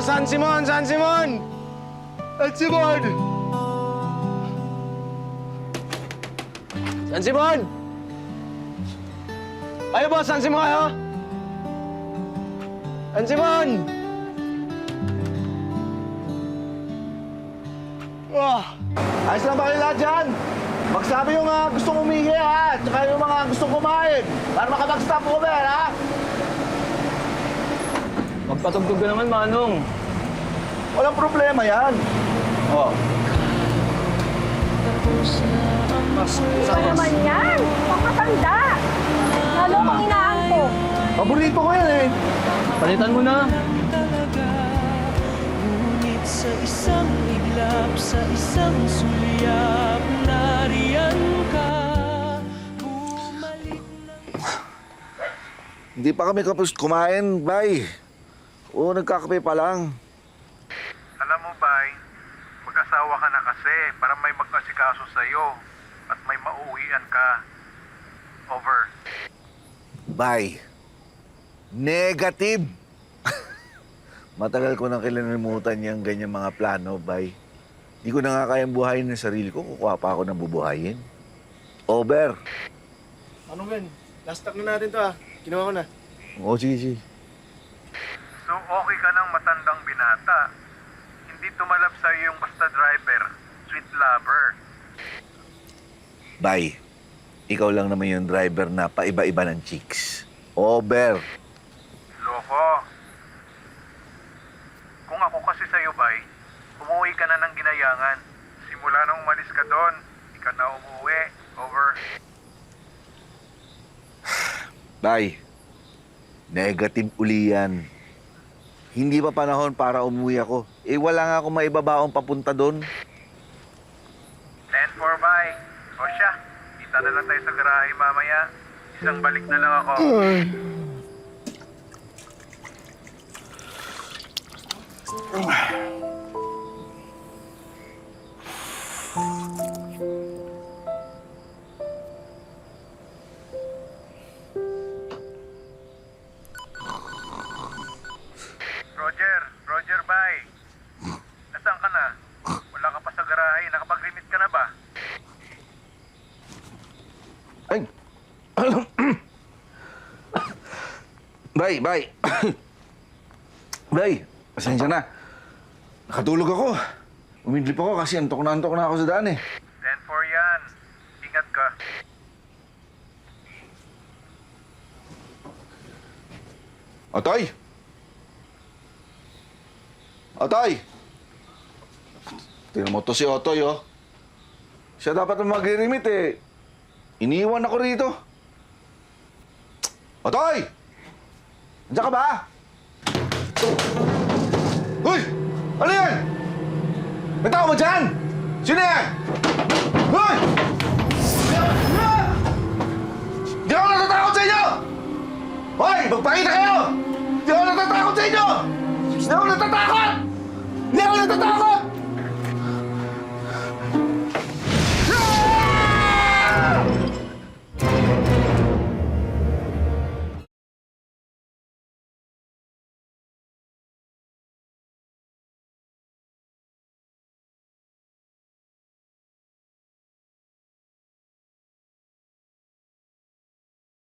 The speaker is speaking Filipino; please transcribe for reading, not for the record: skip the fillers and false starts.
San Simon! San Simon! San Simon! San Simon! Ayo, boss! San Simon kayo? San Simon! Ayos lang ba kayo lahat dyan? Magsabi yung gustong umihi, ha? Tsaka yung mga gustong kumain. Para makapag-stop over, ha? Magpatugtog ka naman, Manong. Walang problema yan. Oh. Iba naman yan. Pakatanda. Lalo kang inaantok. Paborito ko yan, eh. Palitan mo na. Ngunit sa isang iglap, sa isang sulyap, nariyan ka. Bumalik na... Hindi pa kami kapos kumain, bay. Oo, nagkakape pa lang. Alam mo, Bay, mag-asawa ka na kasi para may mag-asikaso sa'yo at may mauwian ka. Over. Bay. Negative. Matagal ko nang kilalimutan yung ganyan mga plano, bay. Di ko na nga kayang buhayin ng sarili ko. Kukuha pa ako ng bubuhayin. Over. Ano, Ben? Last talk na natin to, ah. Kinuha ko na. Oo, sige, sige. So, okay ka ng matandang binata. Hindi tumalab sa'yo yung basta driver, sweet lover. Bay, ikaw lang naman yung driver na paiba-iba ng chicks. Over. Loko. Kung ako kasi sa'yo, Bay, umuwi ka na ng Ginayangan. Simula nung umalis ka doon, di ka na umuwi. Over. Bay, negative uli yan. Hindi pa panahon para umuwi ako. Eh, wala nga akong maibabaong papunta doon. 10-4, Bay. O siya, kita na lang tayo sa garahe mamaya. Isang balik na lang ako. Roger, Bay. Nasaan ka na? Wala ka pa sa garahe. Nakapag-remit ka na ba? Ay! Bay! Bay! Pasensya na. Nakatulog ako. Umidlip ako kasi antok na ako sa daan eh. 10-4 yan. Ingat ka. Otoy! Otoy! Tingnan mo to si Otoy, oh. Siya dapat na mag-remit eh. Iniwan ako rito. Otoy! Andiyan ka ba? Uy! Ano yan? May tao ba dyan? Sino yan? Uy! Hindi ako natatakot sa inyo! Hoy! Magpakita kayo! Hindi ako natatakot sa inyo! Hindi ako natatakot! Hindi ako natatakot!